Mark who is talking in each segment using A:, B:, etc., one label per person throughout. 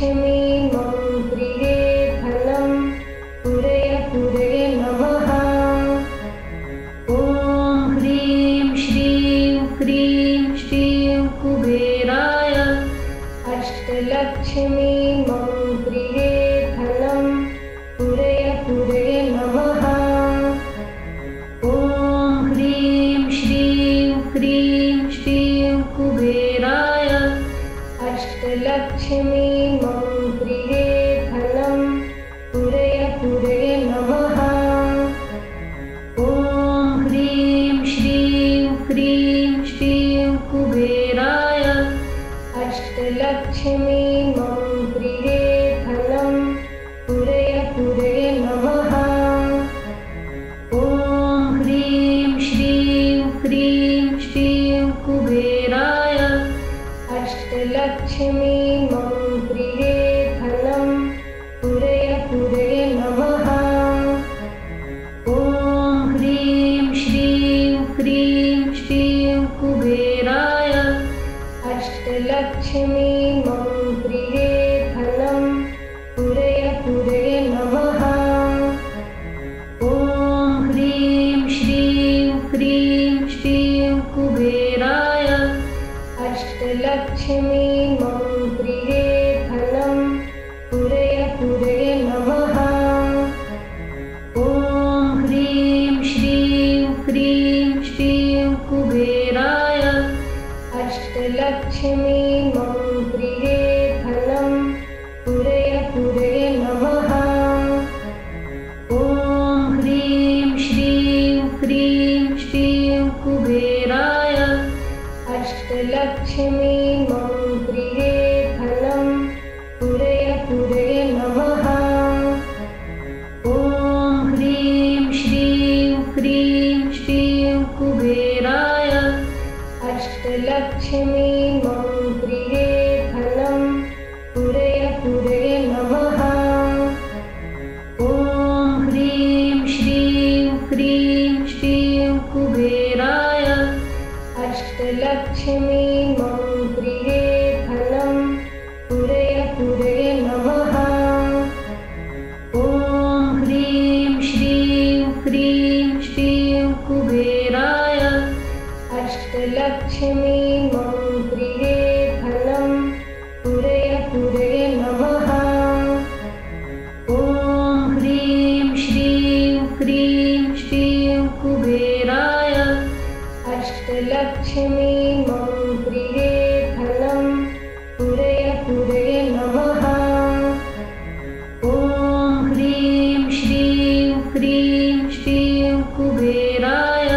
A: अष्टलक्ष्मी मम गृहे धनं पूरय पूरय नमः। ॐ ह्रीं श्रीं क्रीं श्रीं कुबेराय अष्टलक्ष्मी मम गृहे धनं पूरय पूरय नमः। ॐ ह्रीं श्रीं क्रीं श्रीं कुबेराय अष्टलक्ष्मी मम गृहे धनं पूरय पूरय नमः। ॐ ह्रीं श्रीं क्रीं श्रीं कुबेराय अष्टलक्ष्मी मम गृहे धनं पूरय पूरय नमः। ॐ ह्रीं श्रीं क्रीं श्रीं कुबेराय अष्टलक्ष्मी मम गृहे धनं पूरय पूरय नमः। ॐ ह्रीं श्रीं क्रीं श्रीं कुबेराय अष्टलक्ष्मी मम गृहे धनं पूरय पूरय नमः। ॐ ह्रीं श्रीं क्रीं श्रीं कुबेराय अष्टलक्ष्मी मम गृहे धनं पूरय पूरय नमः। ॐ ह्रीं श्रीं क्रीं श्रीं कुबेराय अष्टलक्ष्मी मम गृहे धनं पूरय पूरय नमः। ॐ ह्रीं श्रीं क्रीं श्रीं कुबेराय अष्टलक्ष्मी मम गृहे धनं पूरय पूरय नमः। ॐ ह्रीं श्रीं क्रीं श्रीं कुबेराय अष्टलक्ष्मी मम गृहे धनं पूरय पूरय नमः। ॐ ह्रीं श्रीं क्रीं श्रीं कुबेराय अष्टलक्ष्मी मम गृहे धनं पूरय पूरय नमः। ॐ ह्रीं श्रीं क्रीं श्रीं कुबेराय अष्टलक्ष्मी मम गृहे धनं पूरय पूरय नमः। ॐ ह्रीं श्रीं क्रीं श्रीं कुबेराय अष्टलक्ष्मी मम गृहे धनं पूरय पूरय नमः। ॐ ह्रीं श्रीं क्रीं श्रीं कुबेराय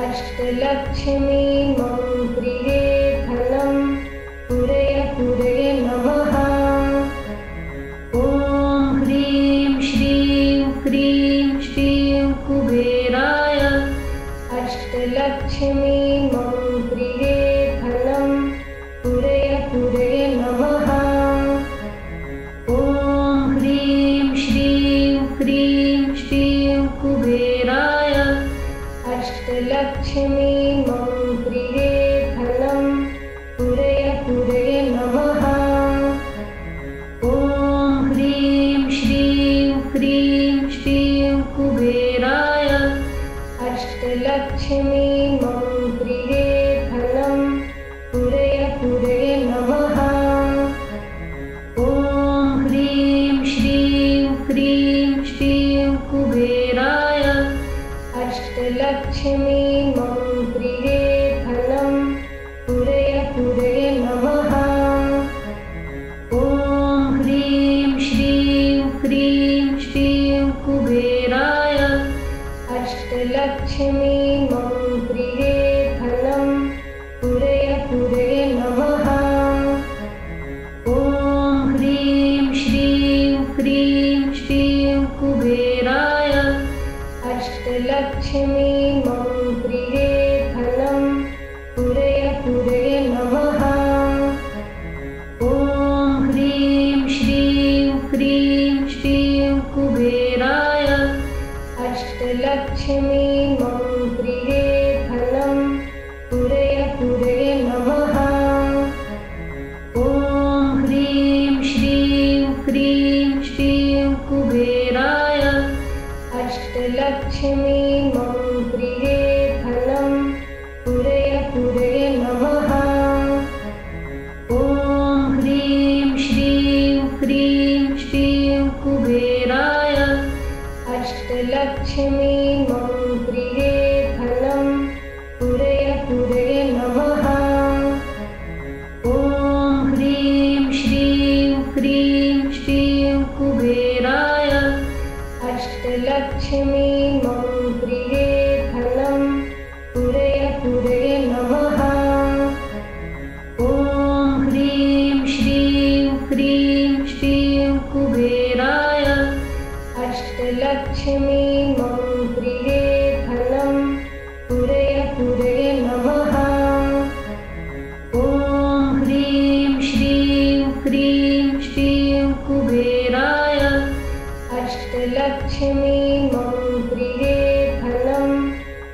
A: अष्टलक्ष्मी मम गृहे धनं पूरय पूरय नमः। ॐ ह्रीं श्रीं क्रीं श्रीं कुबेराय अष्टलक्ष्मी मम गृहे धनं पूरय पूरय नमः। ॐ ह्रीं श्रीं क्रीं श्रीं कुबेराय अष्टलक्ष्मी मम गृहे धनं पूरय पूरय नमः। ॐ ह्रीं श्रीं क्रीं श्रीं कुबेराय अष्टलक्ष्मी मम गृहे धनं पूरय पूरय नमः। ॐ ह्रीं श्रीं क्रीं श्रीं कुबेराय अष्टलक्ष्मी मम गृहे धनं पूरय पूरय नमः। ॐ ह्रीं श्रीं क्रीं श्रीं कुबेराय अष्टलक्ष्मी मम गृहे धनं पूरय पूरय नमः। ॐ ह्रीं श्रीं क्रीं श्रीं कुबेराय अष्टलक्ष्मी मम गृहे धनं पूरय पूरय नमः। ॐ ह्रीं श्रीं क्रीं श्रीं कुबेराय अष्टलक्ष्मी मम गृहे धनं पूरय पूरय नमः। ॐ ह्रीं श्रीं अष्टलक्ष्मीं प्रिये धनं पूरय पूरय नमः। ॐ ह्रीं श्रीं क्रीं श्रीं कुबेराय अष्टलक्ष्मीं प्रिये धनं पूरय पूरय नमः। ॐ ह्रीं श्रीं क्रीं श्रीं कुबेराय अष्टलक्ष्मीं प्रिये धनं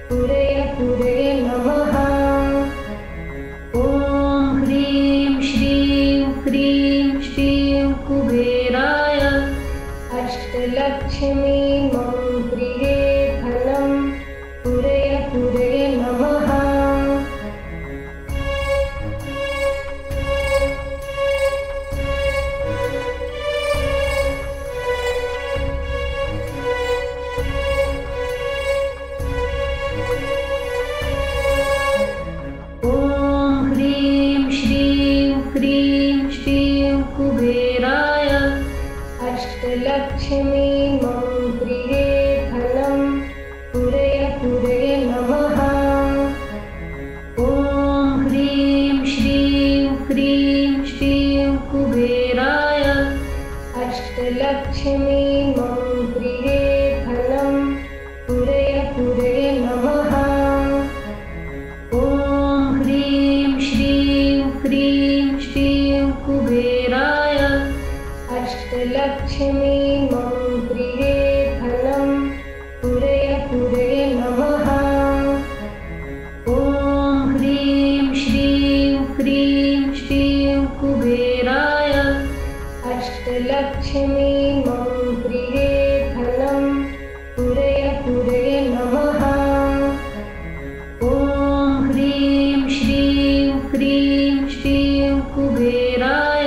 A: पूरय पूरय नमः। ॐ ह्रीं श्रीं क्रीं श्रीं कुबेराय अष्टलक्ष्मीं प्रिये धनं पूरय पूरय नमः। क्रीं श्रीं कुबेराय अष्टलक्ष्मीं प्रिये धनं पूरय पूरय नमः। ॐ ह्रीं श्रीं क्रीं श्रीं कुबेराय अष्टलक्ष्मीं प्रिये धनं पूरय पूरय नमः। ॐ ह्रीं श्रीं क्रीं श्रीं कुबेराय अष्टलक्ष्मीं प्रिये धनं पूरय पूरय नमः। ॐ ह्रीं श्रीं क्रीं श्रीं कुबेराय अष्टलक्ष्मीं प्रिये धनं पूरय पूरय नमः। ॐ ह्रीं श्रीं क्रीं श्रीं कुबेराय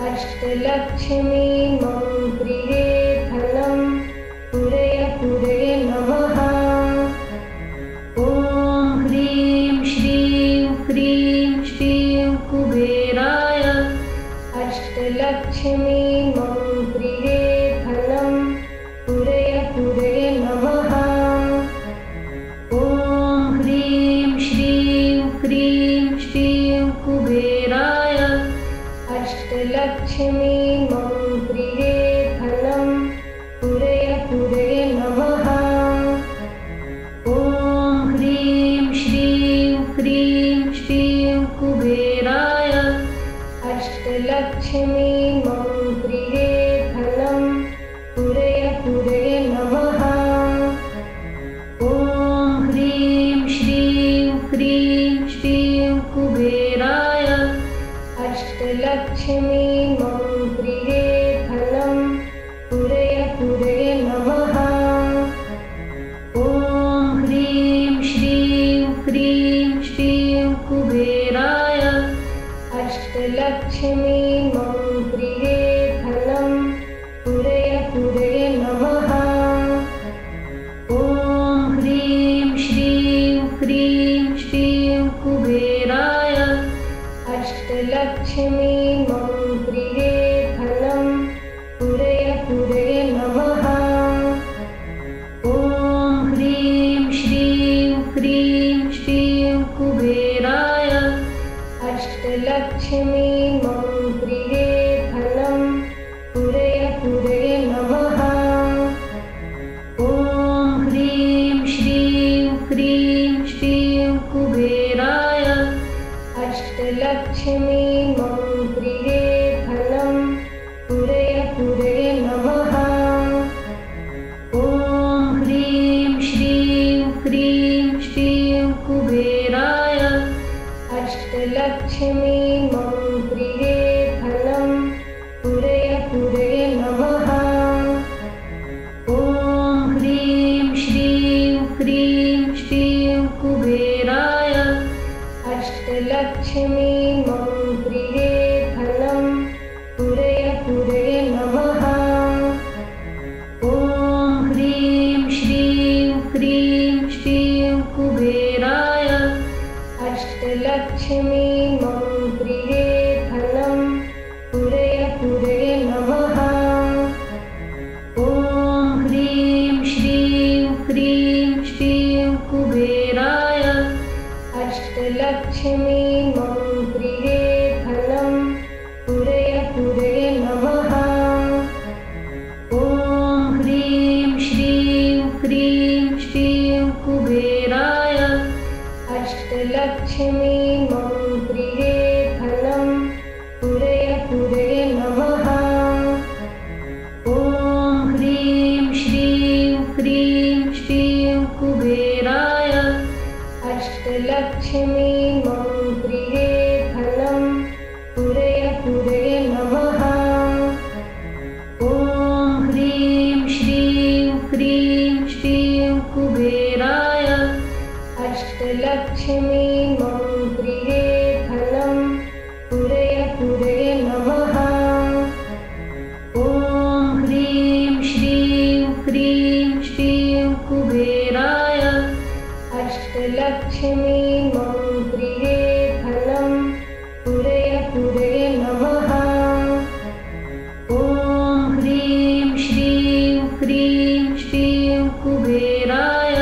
A: अष्टलक्ष्मीं प्रिये धनं पूरय पूरय नमः। ॐ ह्रीं श्रीं क्रीं श्रीं कुबेराय अष्टलक्ष्मीं प्रिये धनं पूरय पूरय नमः। ॐ ह्रीं श्रीं क्रीं श्रीं कुबेराय अष्टलक्ष्मीं प्रिये धनं पूरय पूरय नमः। ॐ ह्रीं श्रीं क्रीं श्रीं कुबेराय अष्टलक्ष्मीं प्रिये धनं पूरय पूरय नमः। ॐ ह्रीं श्रीं क्रीं श्रीं कुबेराय अष्टलक्ष्मीं प्रिये धनं पूरय पूरय नमः। ॐ ह्रीं श्रीं क्रीं श्रीं कुबेराय अष्टलक्ष्मीं प्रिये धनं पूरय पूरय नमः। ॐ ह्रीं श्रीं क्रीं श्रीं कुबेराय अष्टलक्ष्मीं प्रिये धनं पूरय पूरय नमः। ॐ ह्रीं श्रीं क्रीं श्रीं कुबेराय अष्टलक्ष्मीं प्रिये धनं पूरय पूरय नमः। ॐ ह्रीं श्रीं क्रीं श्रीं कुबेराय अष्टलक्ष्मीं प्रिये धनं पूरय पूरय नमः। ॐ ह्रीं श्रीं क्रीं श्रीं कुबेराय अष्टलक्ष्मीं प्रिये धनं पूरय पूरय नमः। ॐ ह्रीं श्रीं क्रीं श्रीं कुबेराय अष्टलक्ष्मीं प्रिये धनं पूरय पूरय नमः। ॐ ह्रीं श्रीं क्रीं श्रीं कुबेराय अष्टलक्ष्मीं प्रिये धनं पूरय पूरय नमः। ॐ ह्रीं श्रीं अष्टलक्ष्मी मम गृहे धनं पूरय पूरय नमः। ॐ ह्रीं श्रीं क्रीं श्रीं कुबेराय अष्टलक्ष्मी मम गृहे धनं पूरय पूरय नमः। ॐ ह्रीं श्रीं क्रीं श्रीं कुबेराय अष्टलक्ष्मी मम गृहे धनं पूरय पूरय नमः। ॐ ह्रीं श्रीं क्रीं श्रीं कुबेराय अष्टलक्ष्मी मम गृहे धनं पूरय पूरय नमः। ॐ ह्रीं श्रीं क्रीं श्रीं कुबेराय अष्टलक्ष्मी मम गृहे धनं पूरय पूरय नमः। ॐ ह्रीं श्रीं क्रीं श्रीं कुबेराय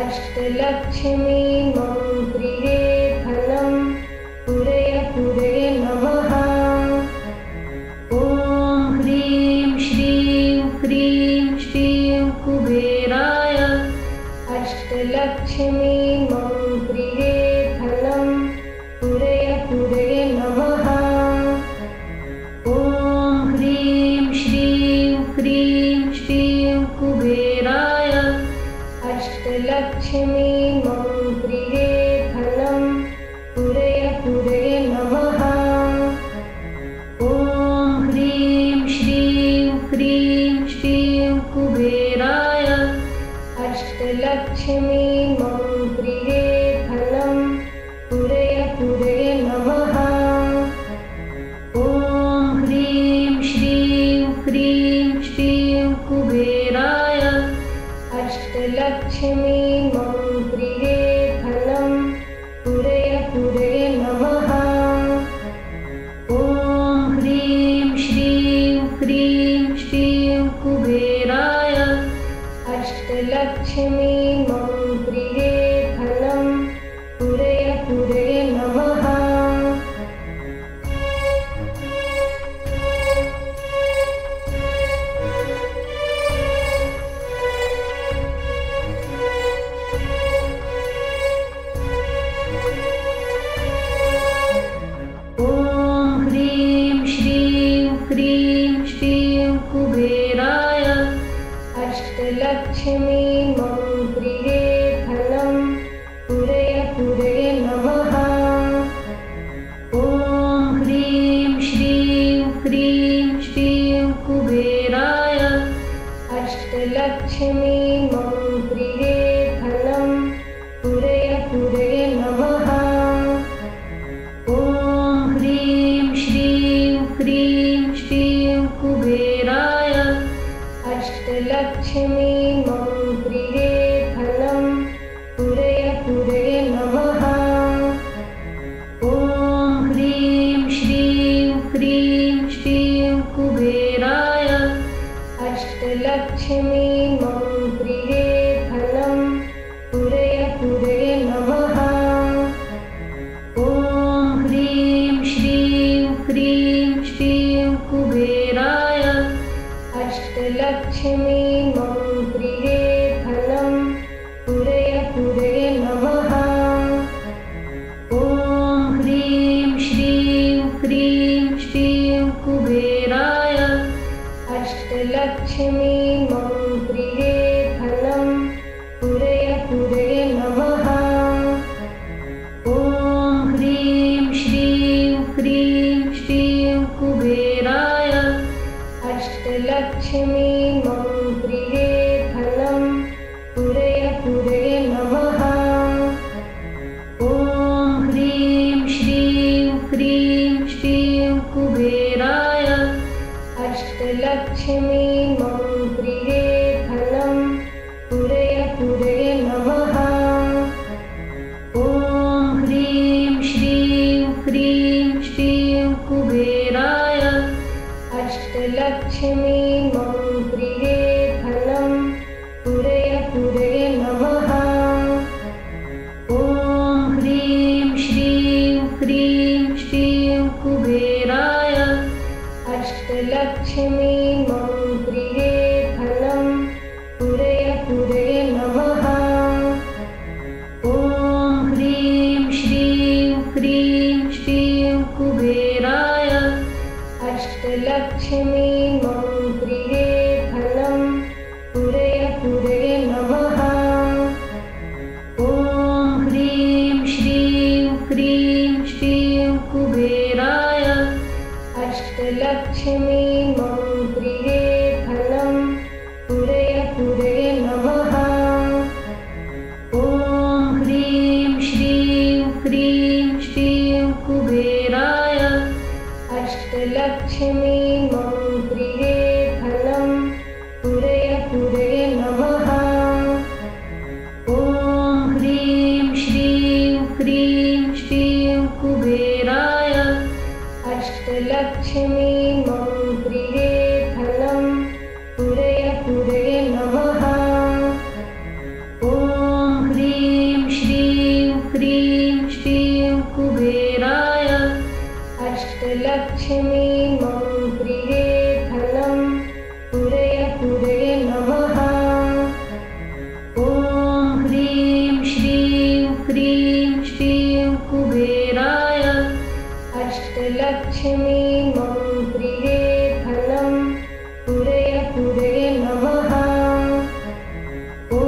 A: अष्टलक्ष्मी मम गृहे धनं पूरय पूरय नमः। ॐ ह्रीं श्रीं क्रीं श्रीं कुबेराय अष्टलक्ष्मी मम गृहे धनं पूरय पूरय नमः। ॐ ह्रीं श्रीं क्रीं श्रीं कुबेराय अष्टलक्ष्मी मम गृहे धनं पूरय पूरय नमः। ॐ ह्रीं श्रीं क्रीं श्रीं कुबेराय अष्टलक्ष्मी मम गृहे धनं पूरय पूरय नमः। ॐ ह्रीं श्रीं क्रीं श्रीं कुबेराय अष्टलक्ष्मी मम गृहे धनं पूरय पूरय नमः। ॐ ह्रीं श्रीं क्रीं श्रीं कुबेराय अष्टलक्ष्मी मम गृहे धनं पूरय पूरय नमः। ॐ ह्रीं श्रीं क्रीं श्रीं कुबेराय अष्टलक्ष्मी मम गृहे धनं पूरय पूरय नमः। ॐ ह्रीं श्रीं क्रीं श्रीं कुबेराय अष्टलक्ष्मी मम गृहे धनं पूरय पूरय नमः। ॐ ह्रीं श्रीं क्रीं श्रीं कुबेराय अष्टलक्ष्मी मम गृहे धनं पूरय पूरय नमः। ॐ ह्रीं श्रीं क्रीं श्रीं कुबेराय अष्टलक्ष्मी मम गृहे धनं पूरय पूरय नमः। ॐ ह्रीं श्रीं क्रीं श्रीं कुबेराय अष्टलक्ष्मी मम गृहे धनं पूरय पूरय नमः। ॐ ह्रीं श्रीं क्रीं श्रीं कुबेराय अष्टलक्ष्मी मम गृहे धनं पूरय पूरय नमः। ॐ ह्रीं श्रीं क्रीं श्रीं कुबेराय अष्टलक्ष्मी मम गृहे धनं पूरय पूरय नमः। ॐ ह्रीं श्रीं क्रीं श्रीं कुबेराय अष्टलक्ष्मी मम गृहे धनं पूरय पूरय नमः। ॐ ह्रीं श्रीं क्रीं श्रीं कुबेराय अष्टलक्ष्मी मम गृहे धनं पूरय पूरय नमः। ॐ ह्रीं अष्टलक्ष्मीमं प्रिये धनं पूरय पूरय नमः। ॐ ह्रीं श्रीं क्रीं श्रीं कुबेराय अष्टलक्ष्मीमं प्रिये धनं पूरय पूरय नमः। ॐ ह्रीं श्रीं क्रीं श्रीं कुबेराय अष्टलक्ष्मीमं प्रिये धनं पूरय पूरय नमः। ॐ ह्रीं श्रीं क्रीं श्रीं कुबेराय अष्टलक्ष्मीमं प्रिये धनं पूरय पूरय नमः। ॐ ह्रीं श्रीं क्रीं श्रीं कुबेराय अष्टलक्ष्मीमं प्रिये धनं पूरय पूरय नमः। ॐ ह्रीं श्रीं क्रीं श्रीं कुबेराय अष्टलक्ष्मीमं प्रिये धनं पूरय पूरय नमः। ॐ ह्रीं श्रीं क्रीं श्रीं कुबेराय अष्टलक्ष्मीमं प्रिये धनं पूरय पूरय नमः। ॐ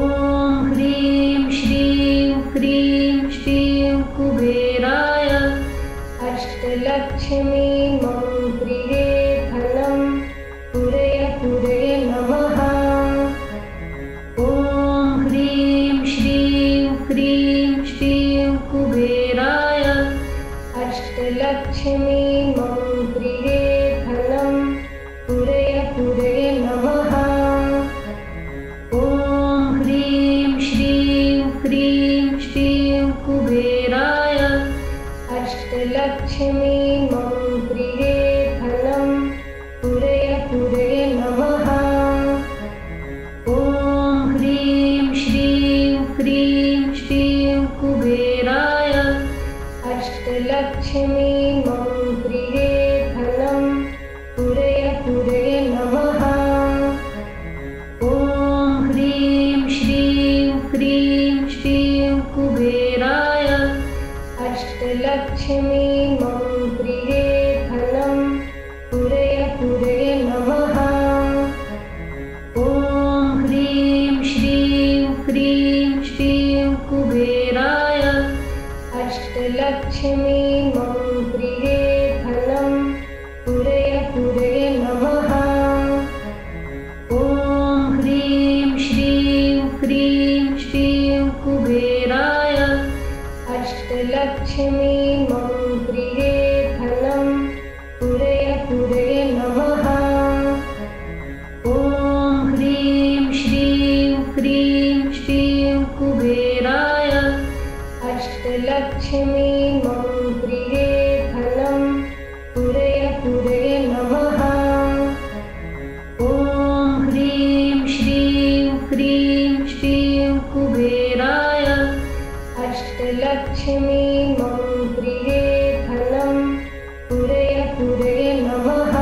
A: ह्रीं श्रीं क्रीं श्रीं कुबेराय अष्टलक्ष्मीमं प्रिये धनं पूरय पूरय नमः। ॐ ह्रीं श्रीं क्रीं श्रीं कुबेराय अष्टलक्ष्मीमं प्रिये धनं पूरय पूरय नमः। ॐ ह्रीं श्रीं क्रीं श्रीं कुबेराय अष्टलक्ष्मीमं प्रिये धनं पूरय पूरय नमः। ॐ ह्रीं श्रीं क्रीं श्रीं कुबेराय अष्टलक्ष्मीमं प्रिये धनं पूरय पूरय नमः। ॐ ह्रीं श्रीं क्रीं श्रीं कुबेराय अष्टलक्ष्मीमं प्रिये धनं पूरय पूरय नमः। ॐ ह्रीं श्रीं क्रीं श्रीं कुबेराय अष्टलक्ष्मीमं प्रिये धनं पूरय पूरय नमः। ॐ ह्रीं श्रीं क्रीं श्रीं कुबेराय अष्टलक्ष्मीमं प्रिये धनं पूरय पूरय नमः। ॐ ह्रीं श्रीं क्रीं श्रीं कुबेराय अष्टलक्ष्मीमं प्रिये धनं पूरय पूरय नमः। ॐ ह्रीं श्रीं क्रीं श्रीं कुबेराय अष्टलक्ष्मीमं प्रिये धनं पूरय पूरय नमः।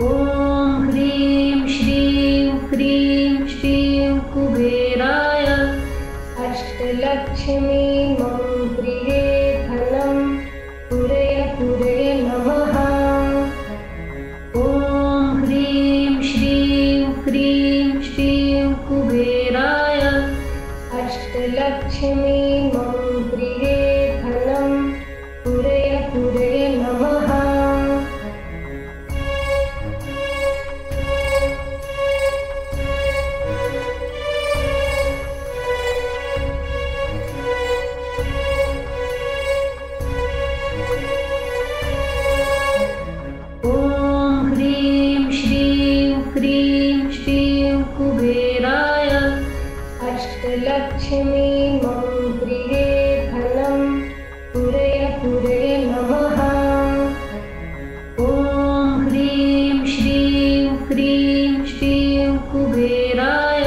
A: ॐ ह्रीं श्रीं क्रीं श्रीं कुबेराय अष्टलक्ष्मीमं प्रिये धनं पूरय पूरय नमः। ॐ ह्रीं श्रीं क्रीं श्रीं कुबेराय अष्टलक्ष्मीमं प्रिये धनं पूरय पूरय नमः। क्रीं श्रीं कुबेराय अष्टलक्ष्मीमं प्रिये धनं पूरय पूरय नमः। ॐ ह्रीं श्रीं क्रीं श्रीं कुबेराय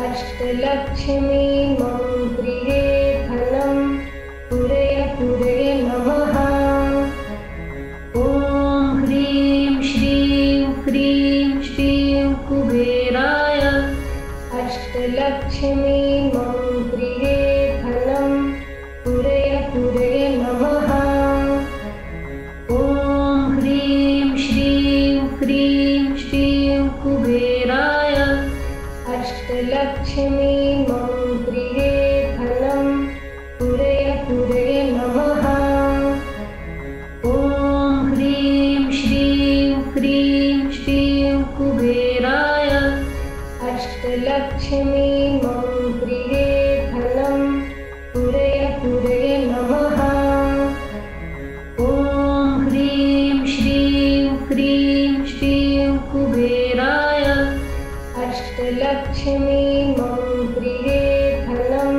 A: अष्टलक्ष्मीमं प्रिये धनं पूरय पूरय नमः। ॐ ह्रीं प्रिये धनं पुरय पुरय नमः। ॐ ह्रीं श्रीं क्रीं श्रीं कुबेराय अष्टलक्ष्मीं प्रिये धनं पुरय पुरय नमः। ॐ ह्रीं श्रीं क्रीं श्रीं कुबेराय अष्टलक्ष्मीं प्रिये धनं पुरय पुरय नमः। ॐ ह्रीं श्रीं क्रीं श्रीं कुबेराय अष्टलक्ष्मीं प्रिये धनं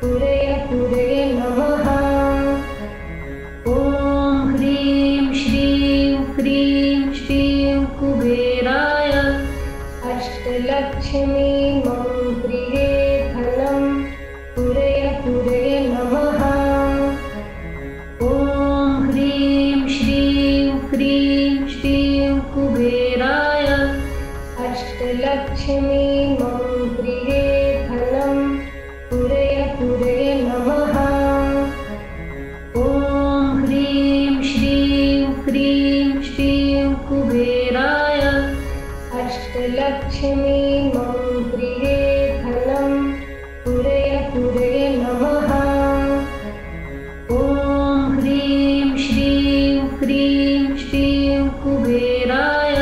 A: पुरय पुरय नमः। ॐ ह्रीं श्रीं क्रीं श्रीं कुबेराय अष्टलक्ष्मीं प्रिये धनं पुरय पुरय नमः। ॐ ह्रीं श्रीं क्रीं श्रीं कुबेराय अष्टलक्ष्मीं प्रिये धनं पुरय पुरय नमः। ॐ ह्रीं श्रीं क्रीं श्रीं कुबेराय अष्टलक्ष्मीं प्रिये धनं पुरय पुरय नमः। ॐ ह्रीं श्रीं क्रीं श्रीं कुबेराय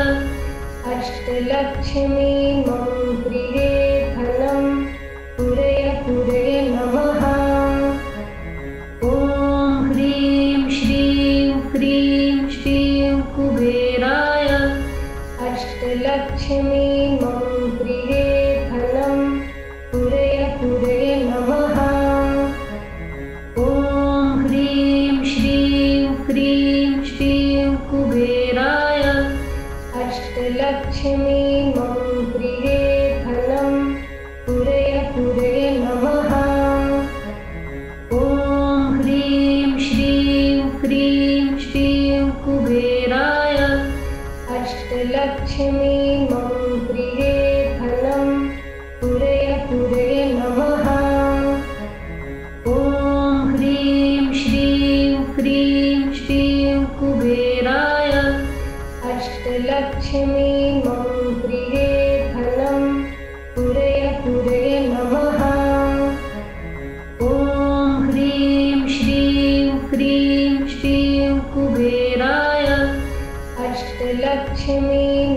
A: अष्टलक्ष्मीं प्रिये धनं पुरय पुरय नमः। ॐ ह्रीं श्रीं क्रीं श्रीं कुबेराय अष्टलक्ष्मीं प्रिये धनं पुरय पुरय नमः। ॐ ह्रीं श्रीं क्रीं श्रीं कुबेराय अष्टलक्ष्मीं प्रिये धनं पुरय पुरय नमः। ॐ ह्रीं श्रीं क्रीं श्रीं कुबेराय अष्टलक्ष्मीं प्रिये धनं पुरय पुरय नमः। ॐ ह्रीं श्रीं क्रीं श्रीं कुबेराय अष्टलक्ष्मीं प्रिये धनं पुरय पुरय नमः। ॐ ह्रीं श्रीं क्रीं श्रीं कुबेराय अष्टलक्ष्मीं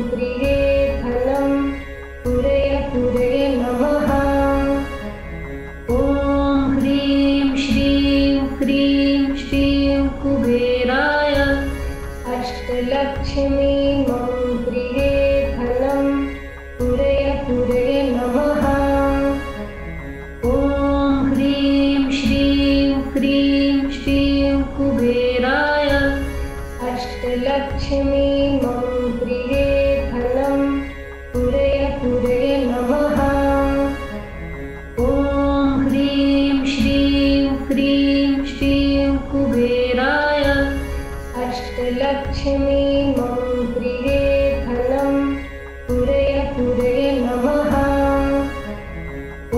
A: प्रिये धनं पुरय पुरय नमः। ॐ ह्रीं श्रीं क्रीं श्रीं कुबेराय अष्टलक्ष्मीं प्रिये धनं पुरय पुरय नमः। ॐ ह्रीं श्रीं क्रीं श्रीं कुबेराय अष्टलक्ष्मीं प्रिये धनं पुरय पुरय नमः। ॐ ह्रीं श्रीं क्रीं श्रीं कुबेराय अष्टलक्ष्मीं प्रिये धनं पुरय पुरय नमः।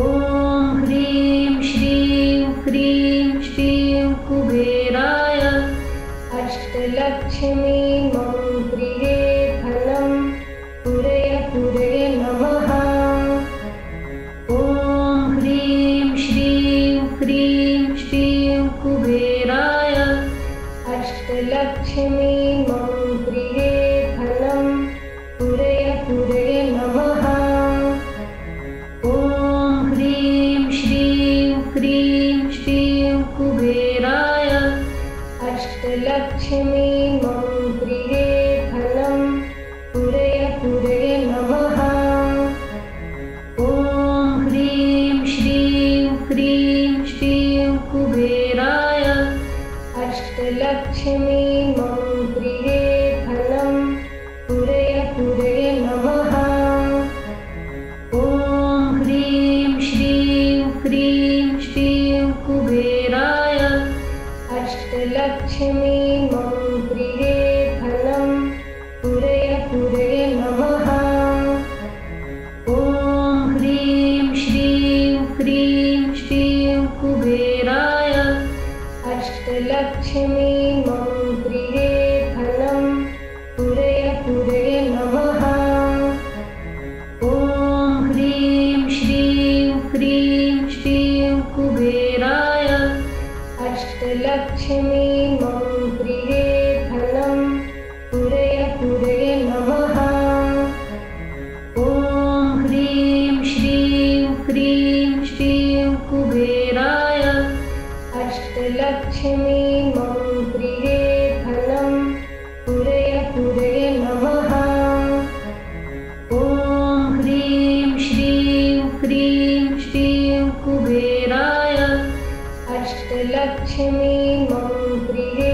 A: ॐ ह्रीं श्रीं क्रीं श्रीं कुबेराय अष्टलक्ष्मीं प्रिये धनं पुरय पुरय नमः। ॐ ह्रीं श्रीं क्रीं श्रीं कुबेराय अष्टलक्ष्मीं प्रिये धनं पुरय पुरय नमः। ॐ ह्रीं श्रीं क्रीं श्रीं कुबेराय अष्टलक्ष्मीं प्रिये धनं पुरय पुरय नमः। ॐ ह्रीं श्रीं क्रीं श्रीं कुबेराय अष्टलक्ष्मीं प्रिये धनं पुरय पुरय नमः। ॐ ह्रीं श्रीं क्रीं श्रीं कुबेराय अष्टलक्ष्मीं प्रिये धनं पुरय पुरय नमः। ॐ ह्रीं श्रीं क्रीं
B: कुबेराय
A: अष्टलक्ष्मी मन्त्रिये धनं पूरय पूरय नमः।
B: ॐ ह्रीं श्रीं क्रीं श्रीं कुबेराय
A: अष्टलक्ष्मी मन्त्रिये धनं पूरय पूरय नमः।
B: ॐ ह्रीं श्रीं क्रीं श्रीं कुबेराय
A: अष्टलक्ष्मी मन्त्रिये धनं पूरय पूरय नमः।
B: ॐ ह्रीं श्रीं क्रीं श्रीं कुबेराय
A: अष्टलक्ष्मी मन्त्रिये